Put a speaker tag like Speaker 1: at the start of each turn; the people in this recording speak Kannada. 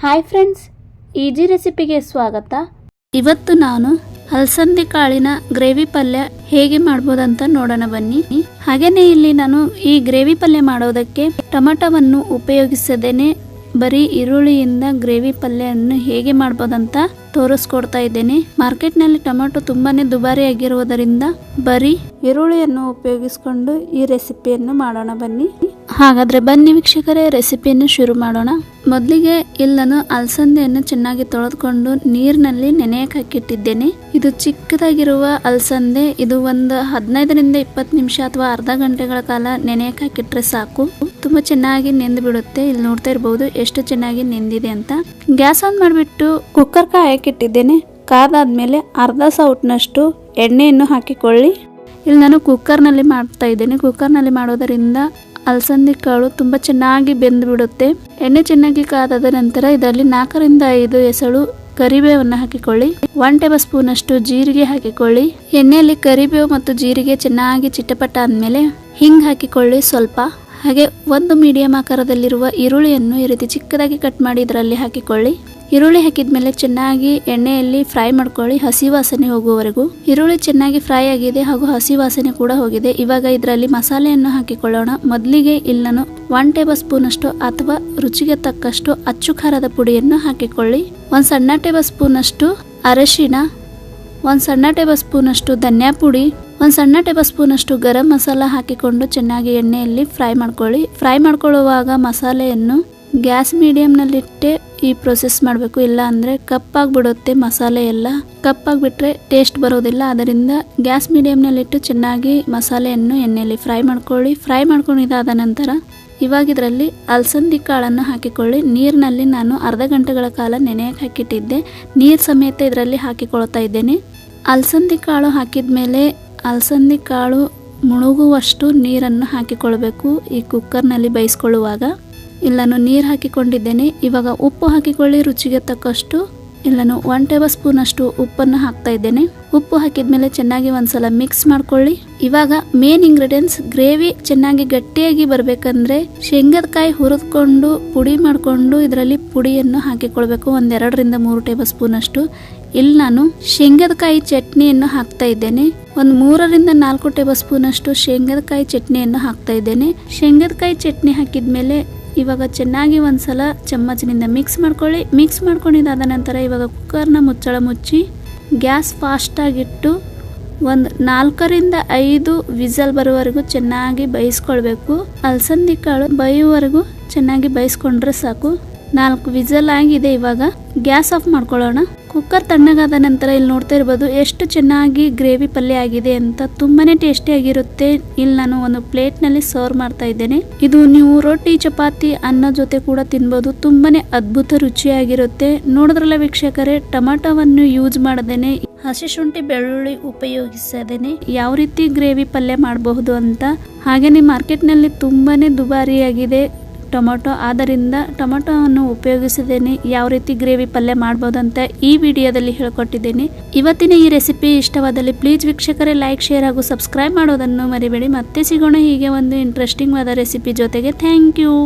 Speaker 1: ಹಾಯ್ ಫ್ರೆಂಡ್ಸ್, ಈಜಿ ರೆಸಿಪಿಗೆ ಸ್ವಾಗತ. ಇವತ್ತು ನಾನು ಅಲಸಂದೆ ಕಾಳಿನ ಗ್ರೇವಿ ಪಲ್ಯ ಹೇಗೆ ಮಾಡ್ಬೋದಂತ ನೋಡೋಣ ಬನ್ನಿ. ಹಾಗೇನೆ ಇಲ್ಲಿ ನಾನು ಈ ಗ್ರೇವಿ ಪಲ್ಯ ಮಾಡೋದಕ್ಕೆ ಟೊಮೆಟೊವನ್ನು ಉಪಯೋಗಿಸದೇನೆ ಬರೀ ಈರುಳ್ಳಿಯಿಂದ ಗ್ರೇವಿ ಪಲ್ಯವನ್ನು ಹೇಗೆ ಮಾಡ್ಬೋದಂತ ತೋರಿಸ್ಕೊಡ್ತಾ ಇದ್ದೇನೆ. ಮಾರ್ಕೆಟ್ನಲ್ಲಿ ಟೊಮೆಟೊ ತುಂಬಾನೇ ದುಬಾರಿ ಆಗಿರುವುದರಿಂದ ಬರೀ ಈರುಳ್ಳಿಯನ್ನು ಉಪಯೋಗಿಸಿಕೊಂಡು ಈ ರೆಸಿಪಿಯನ್ನು ಮಾಡೋಣ ಬನ್ನಿ. ಹಾಗಾದ್ರೆ ಬನ್ನಿ ವೀಕ್ಷಕರೇ, ರೆಸಿಪಿಯನ್ನು ಶುರು ಮಾಡೋಣ. ಮೊದಲಿಗೆ ಇಲ್ಲಿ ನಾನು ಅಲಸಂದೆಯನ್ನು ಚೆನ್ನಾಗಿ ತೊಳೆದುಕೊಂಡು ನೀರಿನಲ್ಲಿ ನೆನೆಯಕ್ಕೆ ಹಾಕಿಟ್ಟಿದ್ದೇನೆ. ಇದು ಚಿಕ್ಕದಾಗಿರುವ ಅಲಸಂದೆ. ಇದು ಒಂದು 15ರಿಂದ 20 ನಿಮಿಷ ಅಥವಾ ಅರ್ಧ ಗಂಟೆಗಳ ಕಾಲ ನೆನೆಯಕ್ಕೆ ಹಾಕಿಟ್ರೆ ಸಾಕು. ತುಂಬಾ ಚೆನ್ನಾಗಿ ನೆಂದು ಬಿಡುತ್ತೆ. ಇಲ್ಲಿ ನೋಡ್ತಾ ಇರಬಹುದು ಎಷ್ಟು ಚೆನ್ನಾಗಿ ನೆಂದಿದೆ ಅಂತ. ಗ್ಯಾಸ್ ಆನ್ ಮಾಡಿಬಿಟ್ಟು ಕುಕ್ಕರ್ ಕಾಯಕ್ಕಿಟ್ಟಿದ್ದೇನೆ. ಕಾದಾದ್ಮೇಲೆ ಅರ್ಧ ಸೌಟ್ನಷ್ಟು ಎಣ್ಣೆಯನ್ನು ಹಾಕಿಕೊಳ್ಳಿ. ಇಲ್ಲಿ ನಾನು ಕುಕ್ಕರ್ನಲ್ಲಿ ಮಾಡ್ತಾ ಇದ್ದೇನೆ. ಕುಕ್ಕರ್ನಲ್ಲಿ ಮಾಡೋದರಿಂದ ಅಲಸಂದೆ ಕಾಳು ತುಂಬಾ ಚೆನ್ನಾಗಿ ಬೆಂದು ಬಿಡುತ್ತೆ. ಎಣ್ಣೆ ಚೆನ್ನಾಗಿ ಕಾದಾದ ನಂತರ ಇದರಲ್ಲಿ 4ರಿಂದ 5 ಎಸಳು ಕರಿಬೇವನ್ನು ಹಾಕಿಕೊಳ್ಳಿ. 1 ಟೇಬಲ್ ಸ್ಪೂನ್ ಅಷ್ಟು ಜೀರಿಗೆ ಹಾಕಿಕೊಳ್ಳಿ. ಎಣ್ಣೆಯಲ್ಲಿ ಕರಿಬೇವು ಮತ್ತು ಜೀರಿಗೆ ಚೆನ್ನಾಗಿ ಚಿಟಪಟ ಆದ್ಮೇಲೆ ಹಿಂಗ್ ಹಾಕಿಕೊಳ್ಳಿ ಸ್ವಲ್ಪ. ಹಾಗೆ ಒಂದು ಮೀಡಿಯಂ ಆಕಾರದಲ್ಲಿರುವ ಈರುಳ್ಳಿಯನ್ನು ಈ ರೀತಿ ಚಿಕ್ಕದಾಗಿ ಕಟ್ ಮಾಡಿ ಇದರಲ್ಲಿ ಹಾಕಿಕೊಳ್ಳಿ. ಈರುಳ್ಳಿ ಹಾಕಿದ್ಮೇಲೆ ಚೆನ್ನಾಗಿ ಎಣ್ಣೆಯಲ್ಲಿ ಫ್ರೈ ಮಾಡ್ಕೊಳ್ಳಿ, ಹಸಿ ವಾಸನೆ ಹೋಗುವವರೆಗೂ. ಈರುಳ್ಳಿ ಚೆನ್ನಾಗಿ ಫ್ರೈ ಆಗಿದೆ ಹಾಗೂ ಹಸಿ ವಾಸನೆ ಕೂಡ ಹೋಗಿದೆ. ಇವಾಗ ಇದರಲ್ಲಿ ಮಸಾಲೆಯನ್ನು ಹಾಕಿಕೊಳ್ಳೋಣ. ಮೊದಲಿಗೆ ಇಲ್ಲಿ ನಾನು 1 ಟೇಬಲ್ ಸ್ಪೂನ್ ಅಷ್ಟು ಅಥವಾ ರುಚಿಗೆ ತಕ್ಕಷ್ಟು ಅಚ್ಚು ಖಾರದ ಪುಡಿಯನ್ನು ಹಾಕಿಕೊಳ್ಳಿ. 1 ಸಣ್ಣ ಟೇಬಲ್ ಸ್ಪೂನ್ ಅಷ್ಟು ಅರಶಿಣ, 1 ಸಣ್ಣ ಟೇಬಲ್ ಸ್ಪೂನ್ ಅಷ್ಟು ಧನಿಯಾ ಪುಡಿ, 1 ಸಣ್ಣ ಟೇಬಲ್ ಸ್ಪೂನ್ ಅಷ್ಟು ಗರಂ ಮಸಾಲ ಹಾಕಿಕೊಂಡು ಚೆನ್ನಾಗಿ ಎಣ್ಣೆಯಲ್ಲಿ ಫ್ರೈ ಮಾಡ್ಕೊಳ್ಳಿ. ಫ್ರೈ ಮಾಡ್ಕೊಳ್ಳುವಾಗ ಮಸಾಲೆಯನ್ನು ಗ್ಯಾಸ್ ಮೀಡಿಯಂನಲ್ಲಿಟ್ಟೆ ಈ ಪ್ರೊಸೆಸ್ ಮಾಡಬೇಕು. ಇಲ್ಲ ಅಂದರೆ ಕಪ್ಪಾಗ್ಬಿಡುತ್ತೆ. ಮಸಾಲೆ ಎಲ್ಲ ಕಪ್ಪಾಗ್ಬಿಟ್ರೆ ಟೇಸ್ಟ್ ಬರೋದಿಲ್ಲ. ಅದರಿಂದ ಗ್ಯಾಸ್ ಮೀಡಿಯಂನಲ್ಲಿಟ್ಟು ಚೆನ್ನಾಗಿ ಮಸಾಲೆಯನ್ನು ಎಣ್ಣೆಯಲ್ಲಿ ಫ್ರೈ ಮಾಡ್ಕೊಳ್ಳಿ. ಫ್ರೈ ಮಾಡ್ಕೊಂಡಿದ್ದಾದ ನಂತರ ಇವಾಗ ಇದರಲ್ಲಿ ಅಲಸಂದಿ ಕಾಳನ್ನು ಹಾಕಿಕೊಳ್ಳಿ. ನೀರಿನಲ್ಲಿ ನಾನು ಅರ್ಧ ಗಂಟೆಗಳ ಕಾಲ ನೆನೆಯಕ್ಕೆ ಹಾಕಿಟ್ಟಿದ್ದೆ. ನೀರು ಸಮೇತ ಇದರಲ್ಲಿ ಹಾಕಿಕೊಳ್ತಾ ಇದ್ದೇನೆ. ಅಲಸಂದಿ ಕಾಳು ಹಾಕಿದ್ಮೇಲೆ ಅಲಸಂದಿ ಕಾಳು ಮುಳುಗುವಷ್ಟು ನೀರನ್ನು ಹಾಕಿಕೊಳ್ಬೇಕು ಈ ಕುಕ್ಕರ್ನಲ್ಲಿ ಬೇಯಿಸ್ಕೊಳ್ಳುವಾಗ. ಇಲ್ಲಿ ನಾನು ನೀರು ಹಾಕಿಕೊಂಡಿದ್ದೇನೆ. ಇವಾಗ ಉಪ್ಪು ಹಾಕಿಕೊಳ್ಳಿ ರುಚಿಗೆ ತಕ್ಕಷ್ಟು. ಇಲ್ಲಿ ನಾನು 1 ಟೇಬಲ್ ಸ್ಪೂನ್ ಅಷ್ಟು ಉಪ್ಪನ್ನು ಹಾಕ್ತಾ ಇದ್ದೇನೆ. ಉಪ್ಪು ಹಾಕಿದ್ಮೇಲೆ ಚೆನ್ನಾಗಿ ಒಂದ್ಸಲ ಮಿಕ್ಸ್ ಮಾಡ್ಕೊಳ್ಳಿ. ಇವಾಗ ಮೇನ್ ಇಂಗ್ರೀಡಿಯೆಂಟ್ಸ್, ಗ್ರೇವಿ ಚೆನ್ನಾಗಿ ಗಟ್ಟಿಯಾಗಿ ಬರ್ಬೇಕಂದ್ರೆ ಶೇಂಗದ ಕಾಯಿ ಹುರಿದ್ಕೊಂಡು ಪುಡಿ ಮಾಡಿಕೊಂಡು ಇದರಲ್ಲಿ ಪುಡಿಯನ್ನು ಹಾಕಿಕೊಳ್ಬೇಕು. 2ರಿಂದ 3 ಟೇಬಲ್ ಸ್ಪೂನ್ ಅಷ್ಟು. ಇಲ್ಲಿ ನಾನು ಶೇಂಗದ ಕಾಯಿ ಚಟ್ನಿಯನ್ನು ಹಾಕ್ತಾ ಇದ್ದೇನೆ. 3ರಿಂದ 4 ಟೇಬಲ್ ಸ್ಪೂನ್ ಅಷ್ಟು ಶೇಂಗದ ಕಾಯಿ ಚಟ್ನಿಯನ್ನು ಹಾಕ್ತಾ ಇದ್ದೇನೆ. ಶೇಂಗದ ಕಾಯಿ ಚಟ್ನಿ ಹಾಕಿದ್ಮೇಲೆ ಇವಾಗ ಚೆನ್ನಾಗಿ ಒಂದ್ಸಲ ಚಮ್ಮಚನಿಂದ ಮಿಕ್ಸ್ ಮಾಡ್ಕೊಳ್ಳಿ. ಮಿಕ್ಸ್ ಮಾಡ್ಕೊಂಡಿದ್ದಾದ ನಂತರ ಇವಾಗ ಕುಕ್ಕರ್ನ ಮುಚ್ಚಳ ಮುಚ್ಚಿ ಗ್ಯಾಸ್ ಫಾಸ್ಟಾಗಿಟ್ಟು 4ರಿಂದ 5 ವಿಸಲ್ ಬರುವವರೆಗೂ ಚೆನ್ನಾಗಿ ಬೇಯಿಸ್ಕೊಳ್ಬೇಕು. ಅಲಸಂದಿ ಕಾಳು ಬೇಯುವವರೆಗೂ ಚೆನ್ನಾಗಿ ಬೇಯಿಸ್ಕೊಂಡ್ರೆ ಸಾಕು. 4 ವಿಸಲ್ ಆಗಿದೆ. ಇವಾಗ ಗ್ಯಾಸ್ ಆಫ್ ಮಾಡ್ಕೊಳ್ಳೋಣ. ಕುಕ್ಕರ್ ತಣ್ಣಗಾದ ನಂತರ ಇಲ್ಲಿ ನೋಡ್ತಾ ಇರ್ಬೋದು ಎಷ್ಟು ಚೆನ್ನಾಗಿ ಗ್ರೇವಿ ಪಲ್ಯ ಆಗಿದೆ ಅಂತ. ತುಂಬಾನೇ ಟೇಸ್ಟಿ ಆಗಿರುತ್ತೆ. ಇಲ್ಲಿ ನಾನು ಒಂದು ಪ್ಲೇಟ್ನಲ್ಲಿ ಸರ್ವ್ ಮಾಡ್ತಾ ಇದ್ದೇನೆ. ಇದು ನೀವು ರೊಟ್ಟಿ, ಚಪಾತಿ, ಅನ್ನ ಜೊತೆ ಕೂಡ ತಿನ್ಬೋದು. ತುಂಬಾನೇ ಅದ್ಭುತ ರುಚಿಯಾಗಿರುತ್ತೆ. ನೋಡಿದ್ರಲ್ಲ ವೀಕ್ಷಕರೇ, ಟೊಮೆಟೊವನ್ನು ಯೂಸ್ ಮಾಡದೇನೆ, ಹಸಿ ಶುಂಠಿ ಬೆಳ್ಳುಳ್ಳಿ ಉಪಯೋಗಿಸದೇನೆ ಯಾವ ರೀತಿ ಗ್ರೇವಿ ಪಲ್ಯ ಮಾಡಬಹುದು ಅಂತ. ಹಾಗೇನೆ ಮಾರ್ಕೆಟ್ನಲ್ಲಿ ತುಂಬಾನೇ ದುಬಾರಿಯಾಗಿದೆ ಟೊಮೆಟೊ. ಆದ್ದರಿಂದ ಟೊಮೆಟೊವನ್ನು ಉಪಯೋಗಿಸದೇನೆ ಯಾವ ರೀತಿ ಗ್ರೇವಿ ಪಲ್ಯ ಮಾಡ್ಬೋದಂತ ಈ ವಿಡಿಯೋದಲ್ಲಿ ಹೇಳ್ಕೊಟ್ಟಿದ್ದೇನೆ. ಇವತ್ತಿನ ಈ ರೆಸಿಪಿ ಇಷ್ಟವಾದಲ್ಲಿ ಪ್ಲೀಸ್ ವೀಕ್ಷಕರೇ ಲೈಕ್, ಶೇರ್ ಹಾಗೂ ಸಬ್ಸ್ಕ್ರೈಬ್ ಮಾಡೋದನ್ನು ಮರಿಬೇಡಿ. ಮತ್ತೆ ಸಿಗೋಣ ಹೀಗೆ ಒಂದು ಇಂಟ್ರೆಸ್ಟಿಂಗ್ ಆದ ರೆಸಿಪಿ ಜೊತೆಗೆ. Thank you.